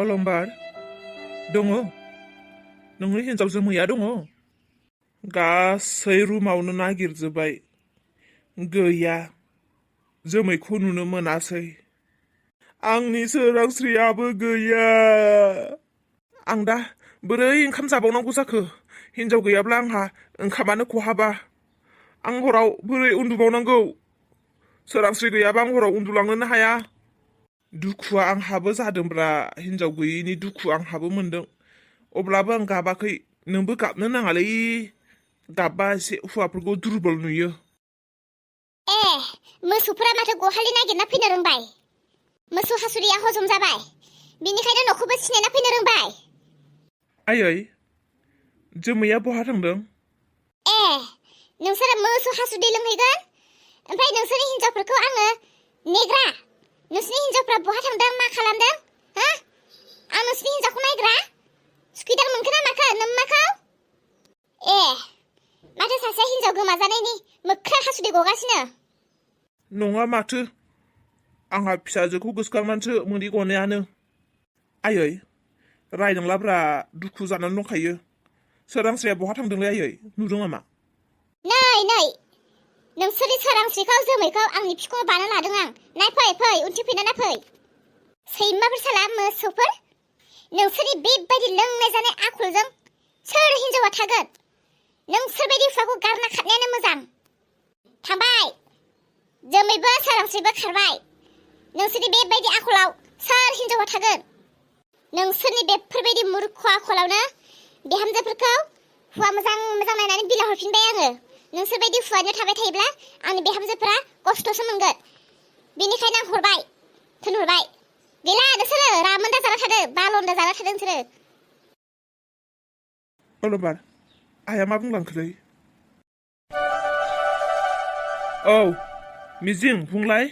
अलंबार दङ नोंनि हिन्जाव जोमैया दङ गासै रुमावनो नागिरजोब्बाय गैया जोमैखौ नुनो मोनासै आंनि सोरांस्रियाबो गैया आं दा बोरै ओंखाम जाबावनांगौ जाखो हिन्जाव गैयाब्ला आंहा ओंखामानो खहाबा आं हराव बोरै उन्दुबावनांगौ सोरांस्रि गैयाबा आं हराव उन्दुलांनोनो हाया दुखुआ आंहाबो जादोंब्रा हिन्जाव गैयैनि दुखु आंहाबो मोनदों अब्लाबो आं गाबाखै नोंबो गाबनो नाङालै गाबबा एसे हौवाफोरखौ दुरबल नुयो ए मोसौफोरा माथो गहालि नागिरना फैनो रोंबाय मोसौ हासुरिया हजम जाबाय बिनिखायनो न'खौबो सिनायना फैनो रोंबाय आयै जोमैया बहा थांदों ए नोंसोरो मोसौ हासुदै लोंहैगोन ओमफ्राय नोंसोरनि हिन्जावफोरखौ आङो नेग्रा नोंसोरनि हिन्जावफ्रा बहा थांदों मा खालामदों हा आं नोंसोरनि हिन्जावखौ नायग्रा सुखिदार मोनखो ना माखो नोम्माखौ ए माथो सासे हिन्जाव गोमाजानायनि मोख्रा हासुदै गगासिनो नङा माथो आंहा फिसाजोखौ गोसोखांनानैसो मोदै गनायानो आयै रायदोंलाब्रा दुखु जानानै दंखायो सोरांस्रिया बहा थांदोंलै आयै नुदों नामा नै नोंसोरनि सोरांस्रिखौ जोमैखौ आंनि फिखुङाव बाना लादों आं नाय फै उनथिं फैना नायफै सैमाफोर साला मोसौफोर नोंसोरनि बेबायदि लोंनाय जानाय आखलजों सोर हिन्जावा थागोन नोंसोरबायदि हुवाखौ गारना खारनायानो मोजां थांबाय जोमैबो सोरांस्रिबो खारबाय नोंसोरनि बेबायदि आखलाव सोर हिन्जावा थागोन नोंसोरनि बेफोरबायदि मुर्ख आखलावनो बिहामजोफोरखौ हुवा मोजां नायनानै बिला हरफिनबाय आङो नोंसोरबायदि हुवानियाव थाबाय थायोब्ला आंनि बिहामजोफोरा खस्थ'सो मोनगोन बेनिखायनो आं हरबाय थिनहरबाय गैला नोंसोरो रामोन्दा जाना थादों बालन्दा जाना थादों नोंसोरो अलंबार आइया मा बुंलांखोलै औ मिजिं बुंलाय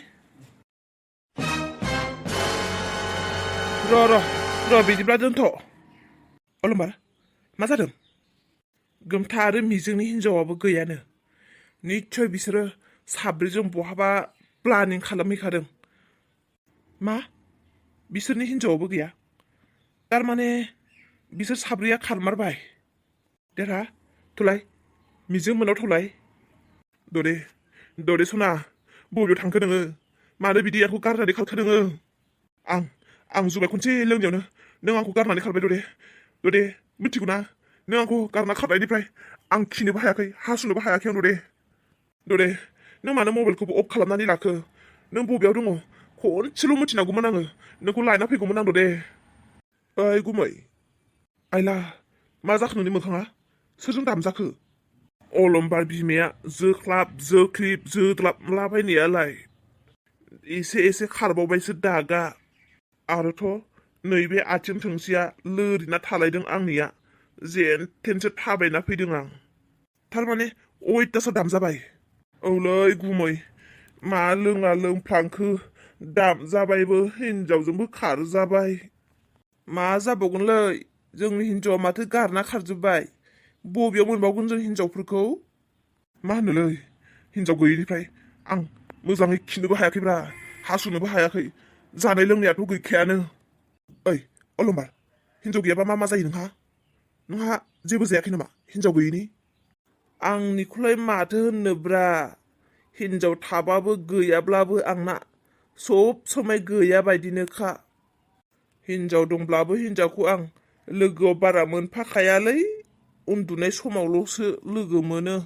र' बिदिब्ला दोनथ' अलंबार मा जादों गोमथा आरो मिजिंनि हिन्जावाबो गैयानो निस्सय बिसोरो साब्रैजों बहाबा प्लानिं खालामहैखादों मा बिसोरनि हिन्जावाबो गैया थारमाने बिसोर साब्रैया खारमारबाय देरा थलाय मिजिं मोनाव थलाय दरे सना बबेयाव थांखो नोङो मानो बिदि आंखौ गारनानै खारखो नोङो आं जुमाय खनसे लोंनायावनो नों आंखौ गारनानै खारबाय दरे मिथिगौ ना नों आंखौ गारना खारनायनिफ्राय आं खिनोबो हायाखै हासुनोबो हायाखै आं दरे नों मानो मबाइलखौबो अफ खालामनानै लाखो नों बबेयाव दङ खनसेल' मिथिनांगौमोन आङो नोंखौ लायना फैगौमोन आं दे ओइ गुमै आइला मा जाखो नोंनि मोखाङा सोरजों दामजाखो अलंबार बिमाया जोख्लिब जोद्लाबलाबायनायालाय एसे खारबावबायसो दागा आरोथ' नैबे आथिं थोंसेया लोरिना थालायदों आंनिया जेन थेनसो थाबायना फैदों आं थारमाने अयथासार दामजाबाय औलै गुमै मा लोङा लोंफ्लांखो दामजाबायबो हिन्जावजोंबो खारजाबाय मा जाबावगोनलै जोंनि हिन्जावा माथो गारना खारजोब्बाय बबेयाव मोनबावगोन जों हिन्जावफोरखौ मा होनोलै हिन्जाव गैयैनिफ्राय आं मोजाङै खिनोबो हायाखैब्रा हासुनोबो हायाखै जानाय लोंनायाथ' गैखायानो ओइ अलंबार हिन्जाव गैयाबा मा जायो नोंहा जेबो जायाखै नामा हिन्जाव गैयैनि आंनिखौलाय माथो होननोब्रा हिन्जाव थाबाबो गैयाब्लाबो आंना सब समाय गैया बायदिनोखा हिन्जाव दंब्लाबो हिन्जावखौ आं लोगोआव बारा मोनफाखायालै उन्दुनाय समावल'सो लोगो मोनो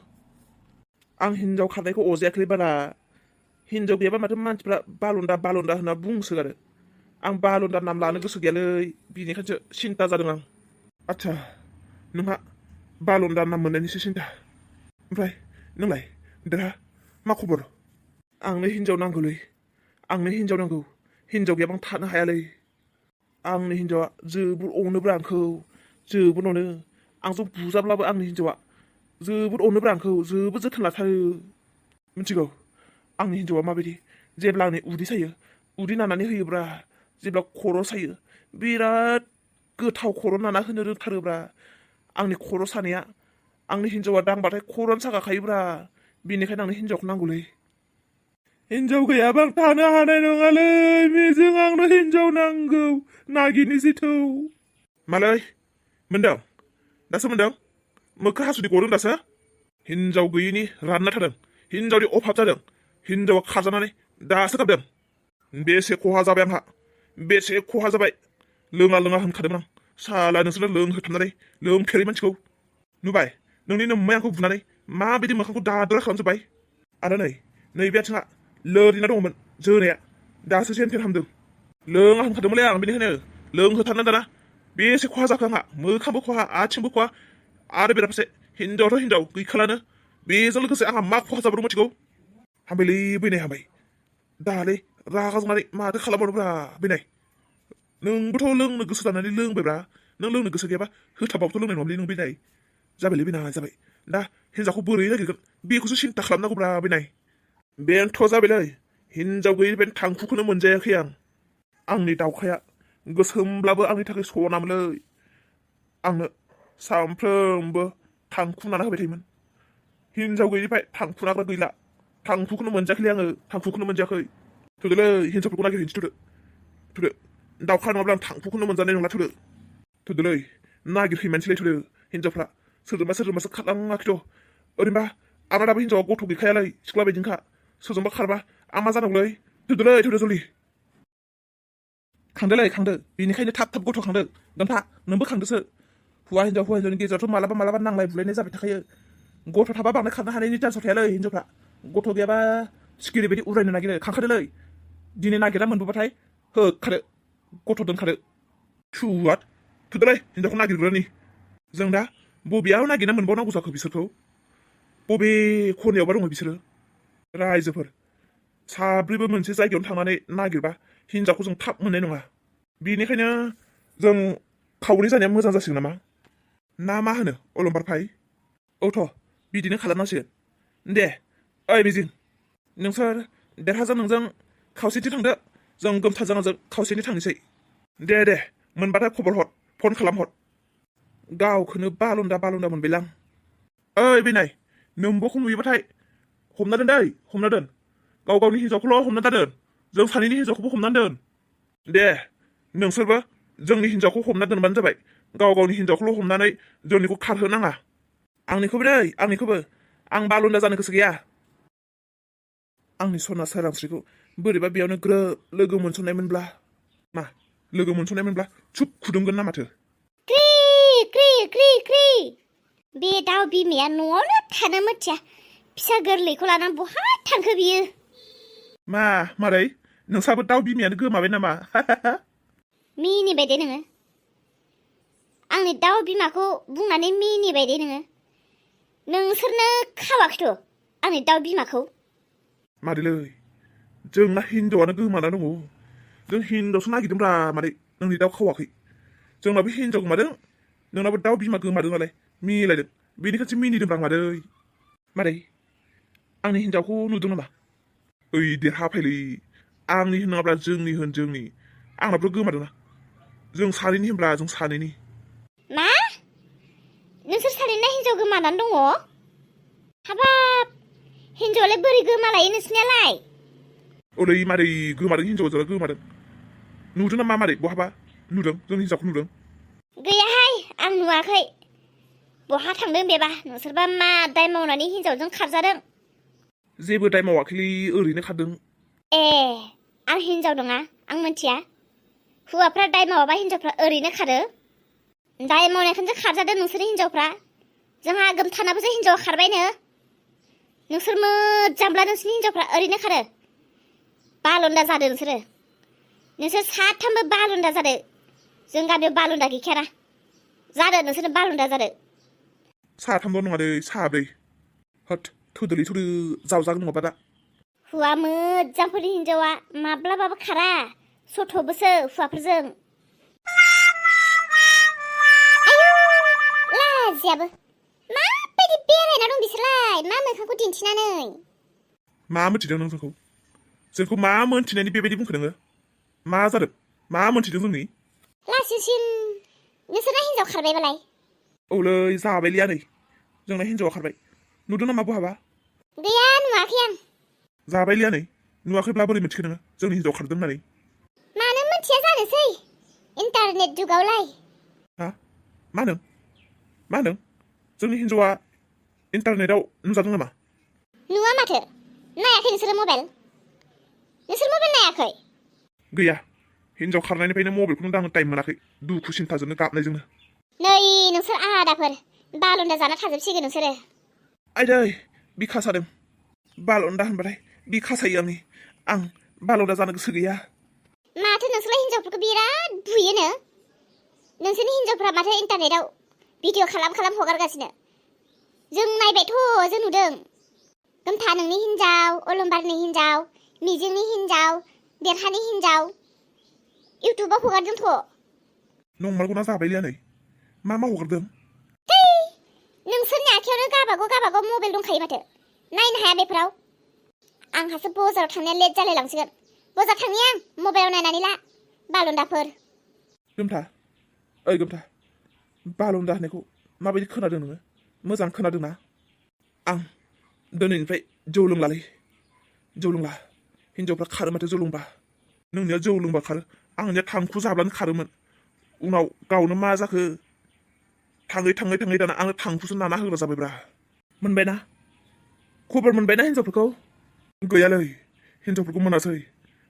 आं हिन्जाव खारनायखौ अजायाखै बारा हिन्जाव गैयाबा माथो मानसिफ्रा बालन्दा होनना बुंसोगारो आं बालन्दा नाम लानो गोसो गैयालै बिनिखायसो सिन्था जादों आं आच्छा नोंहा बालन्दा नाम मोननायनिसो सिन्था ओमफ्राय नोंलाय देरहा मा खबर आंनो हिन्जाव नांगौलै हिन्जाव गैयाबा आं थानो हायालै आंनि हिन्जावा जोबोर अनोब्रा आंखौ जोबोर अनो आंजों बुजाब्लाबो आंनि हिन्जावा जोबोर अनोब्रा आंखौ जोबोर जोथोन लाथारो मिथिगौ आंनि हिन्जावा माबायदि जेब्ला आंनि उदै सायो उदै नानानै होयोब्रा जेब्ला खर' सायो बिराद गोथाव खर' नाना होनो रोंथारोब्रा आंनि खर' सानाया आंनि हिन्जावा दांबाथाय खर'आनो सागाखायोब्रा बेनिखायनो आंनि हिन्जावखौ नांगौलै हिनजाव गैयाबा आं थानो हानाय नङालै मिजिं आंनो हिनजाव नांगौ नागिरनोसै थौ मालै मोनदों दासो मोनदों मोख्रा हासुदै गदों दासो हिनजाव गैयिनि रानना थादों हिनजावनि अभाब जादों हिनजावा खारजानानै दासो गाबदों बेसे खहा जाबाय आंहा बेसे खहा जाबाय लोङा लोङा होनखादोंमोन आं साला नोंसोरो लोंहोथाबनानै लोंफेरै मानसिखौ नुबाय नोंनि नोम्माय आंखौ बुनानै माबायदि मोखांखौ दाद्रा खालामजोब्बाय आरो नैबे आथिङा लोरिना दङमोन जोनाया दासो जेन थेन हामदों लोङा होनखादोंमोनलै आं बेनिखायनो लोंहोथारनानै दाना बेसे खहा जाखो आंहा मोखांबो खहा आथिंबो खहा आरो बेराफारसे हिनजावथ' हिनजाव गैखालानो बेजों लोगोसे आंहा मा खहा जाबावदों मिथिगौ हामबायलै बैनाय हामबाय दालै रागा जोंनानै माथो खालामबावनोब्रा बैनाय नोंबोथ' लोंनो गोसो जानानै लोंबायब्रा नों लोंनो गोसो गैयाबा होथाबाबोथ' लोंनाय नङालै नों बैनाय जाबायलै बैनाय जाबाय दा हिनजावखौ बोरै नागिरगोन बेखौसो सिन्था खालामनांगौब्रा बैनाय बेनोथ' जाबायलै हिनजाव गैयै बे थांखुखौनो मोनजायाखै आंनि दावखाया गोसोमब्लाबो आंनि थाखाय सनामोनलै आंनो सानफ्रोमबो थांखु नाना होबाय थायोमोन हिनजाव गैयिनिफ्राय थांखु नाग्रा गैला थांखुखौनो मोनजायाखैलै आङो थांखुखौनो मोनजायाखै थुदोलै हिनजावफोरखौ नागिरहैनोसै थुदो दावखा नङाब्ला आं थांखुखौनो मोनजानाय नंला थुदोलै नागिरहैमानसैलाय थुदो हिनजावफ्रा सोरजोंबासो खारलाङाखैथ' ओरैनोबा आंना दाबो हिनजावा गथ' गैखायालै सिख्ला बायदिनोखा सोरजोंबा खारबा आं मा जानांगौलै थुदो जलदि खांदो बेनिखायनो थाब गथ' खांदो दोनफा नोंबो खांदोसो हौवा हिनजावनि गेजेरावथ' मालाबा नांलाय बुलायनाय जाबाय थाखायो गथ' थाबा बांद्राय खारनो हानायनि चान्सआव थायालै हिनजावफ्रा गथ' गैयाबा सिखिरि बायदि उरायनो नागिरो खांखादोलै दिनै नागिरना मोनबोबाथाय होखादो गथ' दोनखादो थुदोलै हिनजावखौ नागिरग्रानि जों दा बबेयाव नागिरना मोनबावनांगौ जाखो बिसोरखौ बबे खनायावबा दङ बिसोरो रायजोफोर साब्रैबो मोनसे जायगायावनो थांनानै नागिरबा हिनजावखौ जों थाब मोननाय नङा बेनिखायनो जों खावनै जानाया मोजां जासिगोन नामा ना मा होनो अलंबार भाइ औथ' बिदिनो खालामनांसिगोन दे ओइ मिजिं नोंसोर देरहाजों नोंजों खावसेथि थांदो जों गोमथाजों आंजों खावसेनि थांनोसै दे मोनबाथाय खबर हर फन खालामहर गावखौनो बालुन्दा मोनबायलां ओइ बेनाय नोम्ब'खौ नुयोबाथाय हमना दोन गाव गावनि हिनजावखौल' हमना दोन जों सानैनि हिनजावखौबो हमनानै दोन दे नोंसोरबो जोंनि हिनजावखौ हमना दोनबानो जाबाय गाव गावनि हिनजावखौल' हमनानै जोंनिखौ खारहोनाङा आंनिखौबो आं बालुन्दा जानो गोसो गैया आंनि सना सोरांस्रिखौ बोरैबा बेयावनो ग्रोब लोगो मोनसननायमोनब्ला चुप खुदुमगोन ना माथो क्रि बे दाउ बिमाया न'आवनो थानो मिथिया फिसा गोरलैखौ लानानै बहा थांखो बियो मारै नोंसाबो दाउ बिमायानो गोमाबाय नामा मिनिबाय दे नोङो आंनि दाउ बिमाखौ बुंनानै मिनिबाय दे नोङो नोंसोरनो खावाखैथ' आंनि दाउ बिमाखौ मादैलै जोंना हिनजावानो गोमाना दङ जों हिनजावसो नागिरदोंब्रा मादै नोंनि दाउ खावाखै जोंनाबो हिनजाव गोमादों नोंनाबो दाउ बिमा गोमादों नालाय मिलायदों बेनिखायसो मिनिदोंब्रा मादै आंनि हिनजावखौ नुदों नामा ओइ देरहाफायलै आंनि होनाब्ला जोंनि आंनाबोथ' गोमादोंना जों सानैनि होनब्ला जों सानैनि मा नोंसोर सानैना हिनजाव गोमानानै दङ हाबाब हिनजावलाय बोरै गोमालायो नोंसिनियालाय ओरै मारै गोमादों हिनजावा गोमादों नुदों नामा मारै बहाबा नुदों जोंनि हिनजावखौ नुदों गैयाहाय आं नुवाखै बहा थांदों बेबा नोंसोरबा मा दाय मावनानै हिनजावजों खारजादों जेबो दाय मावाखैलै ओरैनो खारदों आं हिनजाव नङा आं मिथिया हौवाफ्रा दाय मावाबा हिनजावफ्रा ओरैनो खारो दाय मावनायखौसो खारजादों नोंसोर हिनजावफ्रा जोंहा गोमथानाबोसो हिनजावा खारबायनो नोंसोर मोजांब्ला नोंसोरनि हिनजावफ्रा ओरैनो खारो बालुन्दा जादों नोंसोर साथामबो बालुन्दा जादों जों गामियाव बालुन्दा गैखायाना जादों नोंसोरनो बालुन्दा जादों साथामल' नङा दै साब्रै थुदोलै जावजागोन नङाबा दा हौवा मोजांफोरनि हिनजावा माब्लाबाबो खारा सथ'बोसो हौवाफोरजों लाजियाबो माबायदि बेरायना दं बिसोरलाय मा मोखांखौ दिन्थिनानै मा मोनथिदों नों जोंखौ मा मोनथिनायनि बेबायदि बुंखो नोङो मा जादों मा मोनथिदों जोंनि लासिंसिं नोंसोरना हिनजाव खारबायबालाय औलै जाबायलै नै जोंना हिनजावा खारबाय नुदों नामा बहाबा गैया नुवाखै आं जाबायलै नै नुवाखैब्ला बोरै मिथिखो नोङो जोंनि हिनजाव खारदों होननानै मानो मोनथिया जानोसै इन्टारनेट जुगावलाय हा मा होनदों जोंनि हिनजावा इन्टारनेटाव नुजादों नामा नुवा माथो नायाखै नोंसोर मबाइल नायाखै गैया हिनजाव खारनायनिफ्रायनो मबाइलखौनो दांनो टाइम मोनाखै दुखु सिन्थाजोंनो गाबनायजोंनो नै नोंसोर आदाफोर बालन्दा जाना थाजोबसिगोन नोंसोरो आयदै बिखा सादों बालन्दा होनबाथाय बिखा सायो आं बालन्दा जानो गोसो गैया माथो नोंसोरलाय हिनजावफोरखौ बिराद बुयोनो नोंसोरनि हिनजावफ्रा माथो इन्टारनेटाव भिडिअ खालाम हगारगासिनो जों नायबायथ' जों नुदों गोमथा नोंनि हिनजाव अलंबारनि हिनजाव मिजिंनि हिनजाव देरहानि हिनजाव इउटुबाव हगारदोंथ' नंमारगौना जाबायलै आनै मा हगारदों नोंसोरनि आखायावनो गाबागाव मबाइल दंखायो माथो नायनो हाया बेफोराव आंहासो बाजाराव थांनाया लेट जालायलांसिगोन बाजार थांनि आं मबाइलाव नायनानै ला बालन्दाफोर गोमथा बालन्दा होननायखौ माबायदि खोनादों नोङो मोजां खोनादोंना आं दिनैनिफ्राय जौ लोंला हिनजावफ्रा खारो माथो जौ लोंबा नोंनिया जौ लोंबा खारो आंनिया थांखु जाब्लानो खारोमोन उनाव गावनो मा जाखो थाङै दाना आंनो थांखुसो नाना होग्रा जाबायब्रा मोनबायना खबर मोनबायना हिनजावफोरखौ गैयालै हिनजावफोरखौ मोनासै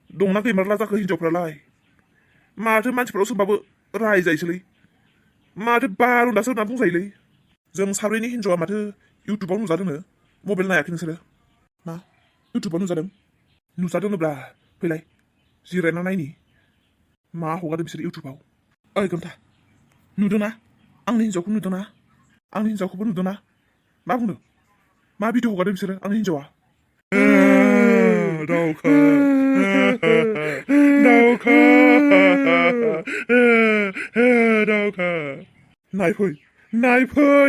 दंना गैमारला जाखो हिनजावफ्रालाय माथो मानसिफोराव सोंबाबो रायजायोसोलै माथो बालन्दासो होनना बुंजायोलै जों साब्रैनि हिनजावा माथो इउटुबाव नुजादोंनो मबाइल नायाखै नोंसोरो मा इउटुबाव नुजादोंब्रा फैलाय जिरायना नायनि मा हगारदों बिसोर इउटुबाव ओइ गोमथा नुदोंना आंनि हिनजावखौबो नुदोंना मा बुंदों मा भिडिअ हगारदों बिसोरो आंनि हिनजावा दावखा नायफै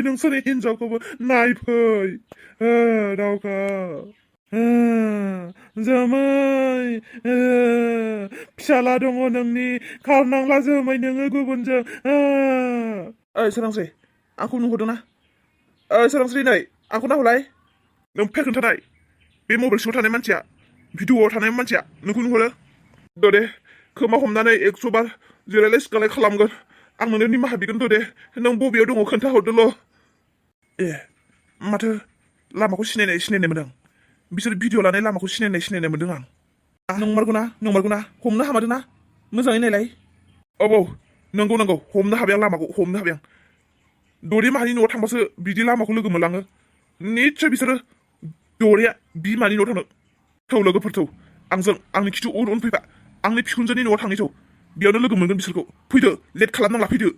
नोंसोरनि हिनजावखौबो नायफै दावखा जोमै फिसाला दङ नोंनि खारनांला जोमै नोङो गुबुनजों ओइ सोरांस्रि आंखौ नुहरदोंना ओइ सोरांस्रि नै आंखौ नाहरलाय नों फेर खोन्थानाय बे मबाइल सिङाव थानाय मानसिया भिडिअआव थानाय मानसिया नोंखौ नुहरो दे खोमा हमनानै 100 बार जिरायलाय सिखालाय खालामगोन आं नोंनो निमाहा बिगोन दे नों बबेयाव दङ खोन्थाहरदोल' ए माथो लामाखौ सिनायनाय मोनदों बिसोर भिडिअ लानाय लामाखौ सिनायनाय मोनदों आं नंमारगौना हमनो हामारदों ना मोजाङै नायलाय औ नंगौ हमनो हाबाय आं लामाखौ हमनो हाबाय आं दरे माहानि न'आव थांबासो बिदि लामाखौ लोगो मोनलाङो निस्सय बिसोरो दरेया बिमानि न'आव थांनो थौ लोगोफोर थौ आंजों आंनि खिथु उन फैबा आंनि बिखुनजोनि न'आव थांनि थौ बेयावनो लोगो मोनगोन बिसोरखौ फैदो लेट खालामनांला फैदो